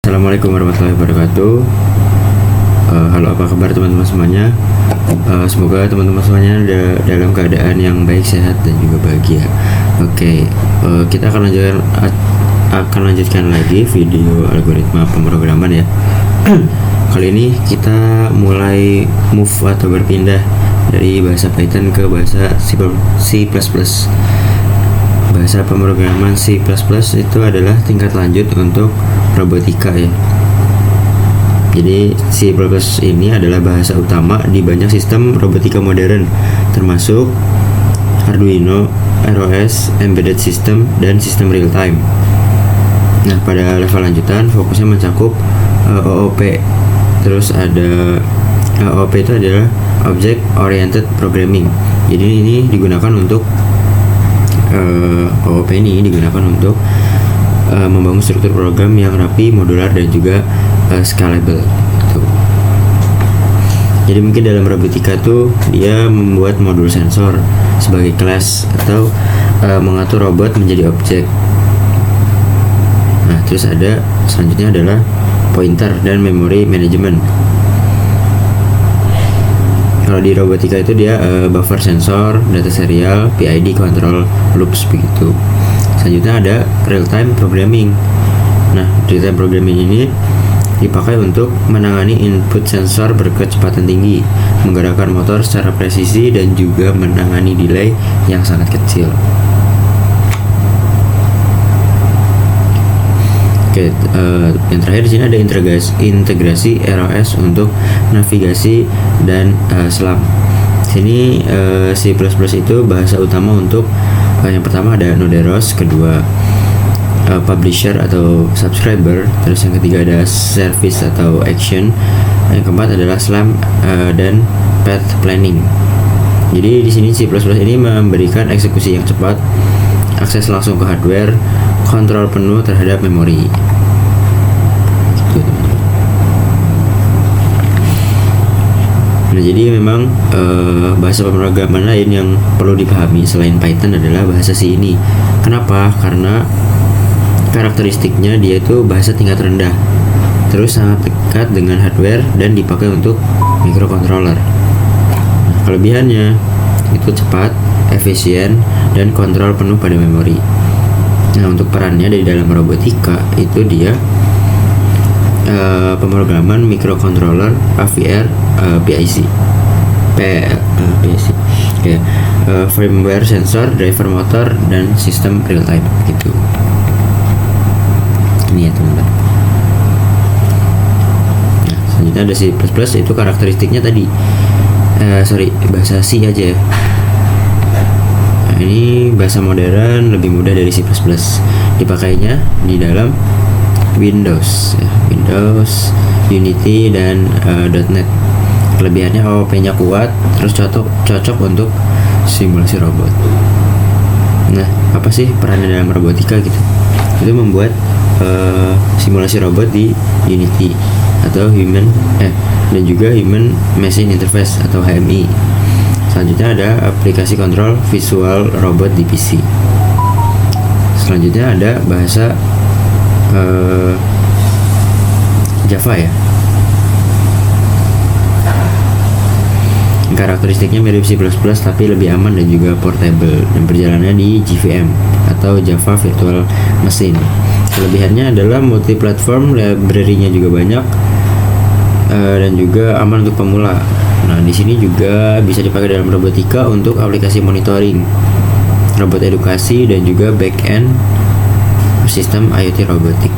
Assalamualaikum warahmatullahi wabarakatuh. Halo, apa kabar teman-teman semuanya? Semoga teman-teman semuanya dalam keadaan yang baik, sehat, dan juga bahagia. Oke, kita akan lanjutkan lagi video algoritma pemrograman ya. Kali ini kita mulai move atau berpindah dari bahasa Python ke bahasa C++. Bahasa pemrograman C++ itu adalah tingkat lanjut untuk robotika ya. Jadi C++ ini adalah bahasa utama di banyak sistem robotika modern, termasuk Arduino, ROS, embedded system, dan sistem real time. Nah, pada level lanjutan fokusnya mencakup OOP. Terus ada OOP itu adalah Object Oriented Programming. Jadi ini digunakan untuk OOP ini digunakan untuk membangun struktur program yang rapi, modular, dan juga scalable gitu. Jadi mungkin dalam robotika tuh dia membuat modul sensor sebagai kelas atau mengatur robot menjadi objek. Nah, terus ada selanjutnya adalah pointer dan memory management. Kalau di robotika itu dia buffer sensor, data serial, PID control loops begitu. Selanjutnya ada real time programming. Nah, real time programming ini dipakai untuk menangani input sensor berkecepatan tinggi, menggerakkan motor secara presisi, dan juga menangani delay yang sangat kecil. Oke, yang terakhir di sini ada integrasi ROS untuk navigasi dan SLAM. Sini C++ itu bahasa utama untuk yang pertama ada node ROS, kedua publisher atau subscriber, terus yang ketiga ada service atau action, yang keempat adalah SLAM dan path planning. Jadi di sini C++ ini memberikan eksekusi yang cepat, akses langsung ke hardware, kontrol penuh terhadap memori. Nah, jadi memang bahasa pemrograman lain yang perlu dipahami selain Python adalah bahasa C ini. Kenapa? Karena karakteristiknya dia itu bahasa tingkat rendah, terus sangat dekat dengan hardware dan dipakai untuk microcontroller. Nah, kelebihannya itu cepat, efisien, dan kontrol penuh pada memori. Nah, untuk perannya di dalam robotika itu dia pemrograman microcontroller, AVR, PIC, PIC, firmware sensor, driver motor, dan sistem real time gitu. Ini ya teman-teman. Nah, selanjutnya ada C++, itu karakteristiknya tadi bahasa C aja ya. Nah, ini bahasa modern, lebih mudah dari C++. Dipakainya di dalam Windows ya, Windows, Unity, dan .NET. Kelebihannya OOP-nya kuat, terus cocok untuk simulasi robot. Nah, apa sih perannya dalam robotika gitu? Itu membuat simulasi robot di Unity atau dan juga Human Machine Interface atau HMI. Selanjutnya ada aplikasi kontrol visual robot di PC. Selanjutnya ada bahasa Java ya. Karakteristiknya mirip C++ tapi lebih aman dan juga portable, dan perjalanannya di JVM atau Java Virtual Machine. Kelebihannya adalah multi-platform, library-nya juga banyak, dan juga aman untuk pemula. Nah, di sini juga bisa dipakai dalam robotika untuk aplikasi monitoring, robot edukasi, dan juga back-end sistem IoT robotik.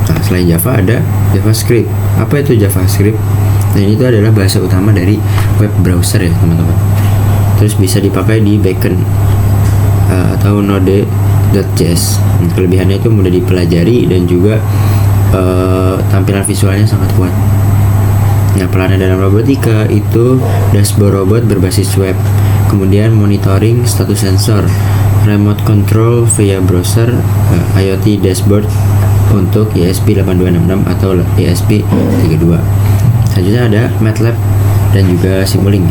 Nah, selain Java ada JavaScript. Apa itu JavaScript? Nah, ini tuh adalah bahasa utama dari web browser ya teman-teman. Terus bisa dipakai di backend atau Node.js. Kelebihannya itu mudah dipelajari dan juga tampilan visualnya sangat kuat. Nah, perannya dalam robotika itu dashboard robot berbasis web, kemudian monitoring status sensor, remote control via browser, IoT dashboard untuk ESP8266 atau ESP32. Selanjutnya ada MATLAB dan juga Simulink.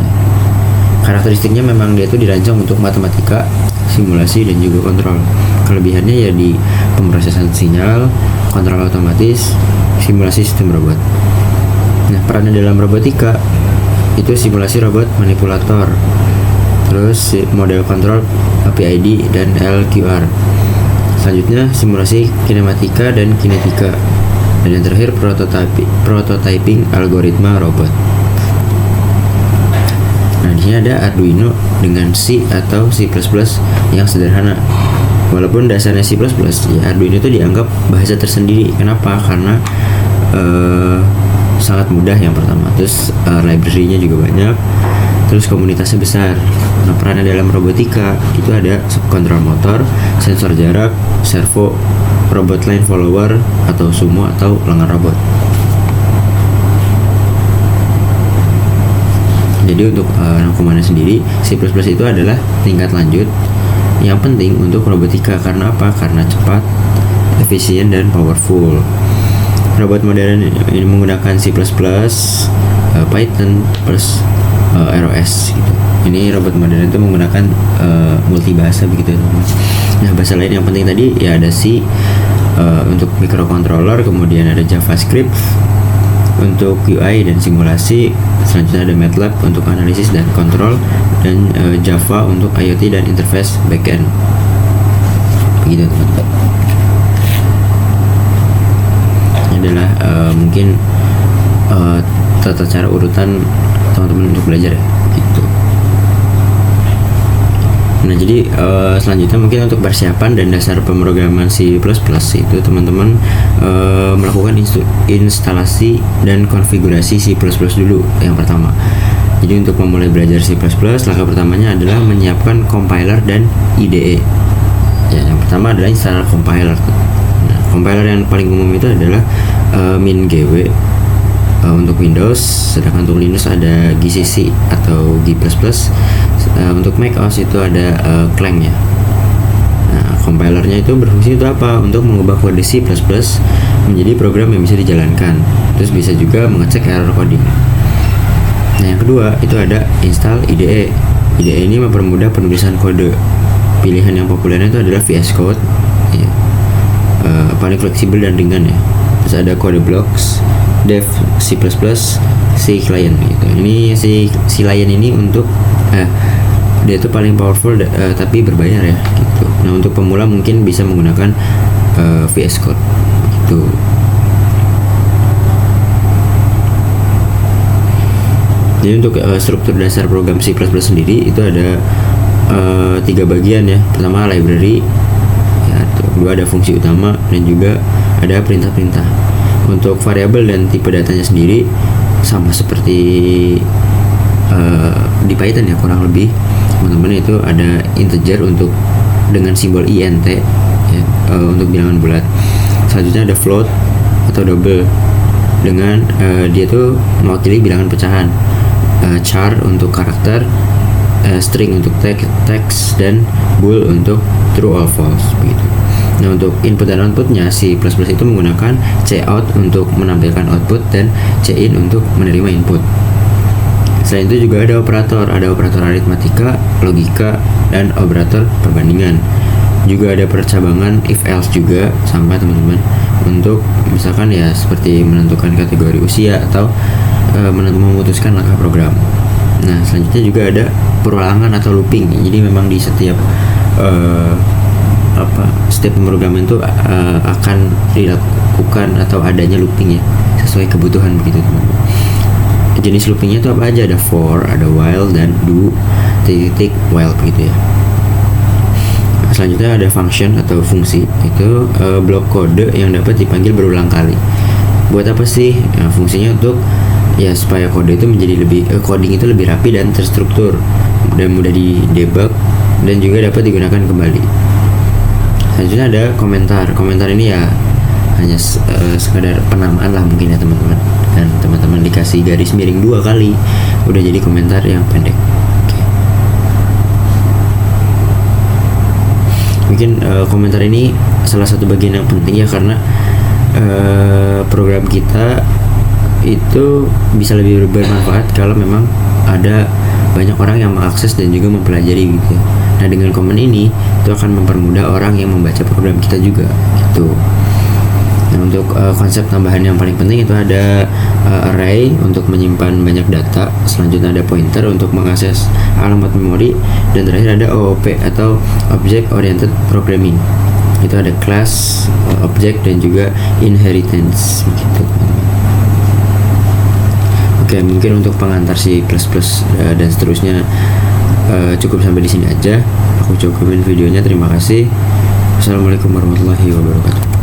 Karakteristiknya memang dia itu dirancang untuk matematika, simulasi, dan juga kontrol. Kelebihannya ya di pemrosesan sinyal, kontrol otomatis, simulasi sistem robot. Nah, perannya dalam robotika itu simulasi robot manipulator, terus model kontrol PID dan LQR. Selanjutnya simulasi kinematika dan kinetika, dan yang terakhir prototyping algoritma robot. Nah, di sini ada Arduino dengan C atau C++ yang sederhana. Walaupun dasarnya C++, ya Arduino itu dianggap bahasa tersendiri. Kenapa? Karena sangat mudah yang pertama, terus library-nya juga banyak, terus komunitasnya besar. Nah, perannya dalam robotika itu ada kontrol motor, sensor jarak, servo, robot line follower atau sumo atau lengan robot. Jadi untuk rangkumannya sendiri, C++ itu adalah tingkat lanjut yang penting untuk robotika. Karena apa? Karena cepat, efisien, dan powerful. Robot modern ini menggunakan C++, Python plus ROS gitu. Ini robot modern itu menggunakan multi bahasa begitu. Nah, bahasa lain yang penting tadi ya ada C untuk microcontroller, kemudian ada JavaScript untuk UI dan simulasi, selanjutnya ada MATLAB untuk analisis dan kontrol, dan Java untuk IoT dan interface backend. Begitu teman-teman. Adalah mungkin tata cara urutan teman-teman untuk belajar ya gitu. Nah, jadi selanjutnya mungkin untuk persiapan dan dasar pemrograman C++ itu teman-teman melakukan instalasi dan konfigurasi C++ dulu yang pertama. Jadi untuk memulai belajar C++, langkah pertamanya adalah menyiapkan compiler dan IDE. Ya, yang pertama adalah install compiler. Nah, compiler yang paling umum itu adalah MinGW untuk Windows, sedangkan untuk Linux ada GCC atau G++. Untuk Mac OS itu ada Clang ya. Nah, compilernya itu berfungsi untuk apa? Untuk mengubah kode C++ menjadi program yang bisa dijalankan. Terus bisa juga mengecek error coding. Nah, yang kedua itu ada install IDE. IDE ini mempermudah penulisan kode. Pilihan yang populernya itu adalah VS Code ya. Paling fleksibel dan ringan ya. Terus ada Code Blocks, Dev C++, C Client gitu. Ini C Client ini untuk dia itu paling powerful tapi berbayar ya gitu. Nah, untuk pemula mungkin bisa menggunakan VS Code gitu. Jadi untuk struktur dasar program C++ sendiri itu ada 3 bagian ya. Pertama library ya, kedua ada fungsi utama, dan juga ada perintah-perintah. Untuk variabel dan tipe datanya sendiri sama seperti di Python ya, kurang lebih teman-teman. Itu ada integer untuk dengan simbol int ya, untuk bilangan bulat. Selanjutnya ada float atau double dengan dia tuh mewakili bilangan pecahan. Char untuk karakter, string untuk teks, dan bool untuk true or false begitu. Nah, untuk input dan outputnya C++ itu menggunakan cout untuk menampilkan output dan cin untuk menerima input. Selain itu juga ada operator aritmatika, logika, dan operator perbandingan. Juga ada percabangan if else juga sama teman-teman, untuk misalkan ya seperti menentukan kategori usia atau memutuskan langkah program. Nah, selanjutnya juga ada perulangan atau looping. Jadi memang di setiap setiap pemrograman itu akan dilakukan atau adanya looping ya, sesuai kebutuhan begitu teman-teman. Jenis loopingnya itu apa aja? Ada for, ada while, dan do titik while begitu ya. Selanjutnya ada function atau fungsi. Itu blok kode yang dapat dipanggil berulang kali. Buat apa sih? Nah, fungsinya untuk ya supaya kode itu menjadi lebih coding itu lebih rapi dan terstruktur dan mudah di-debug, dan juga dapat digunakan kembali. Selanjutnya ada komentar ini ya hanya sekadar penamaan lah mungkin ya teman-teman, dan teman-teman dikasih garis miring 2 kali udah jadi komentar yang pendek. Mungkin komentar ini salah satu bagian yang penting ya, karena program kita itu bisa lebih bermanfaat kalau memang ada banyak orang yang mengakses dan juga mempelajari gitu. Nah, dengan common ini itu akan mempermudah orang yang membaca program kita juga gitu. Nah, untuk konsep tambahan yang paling penting itu ada array untuk menyimpan banyak data, selanjutnya ada pointer untuk mengakses alamat memori, dan terakhir ada OOP atau Object Oriented Programming. Itu ada class, object, dan juga inheritance gitu. Oke, mungkin untuk pengantar C++ dan seterusnya cukup sampai di sini aja. Aku cukupin videonya. Terima kasih. Wassalamualaikum warahmatullahi wabarakatuh.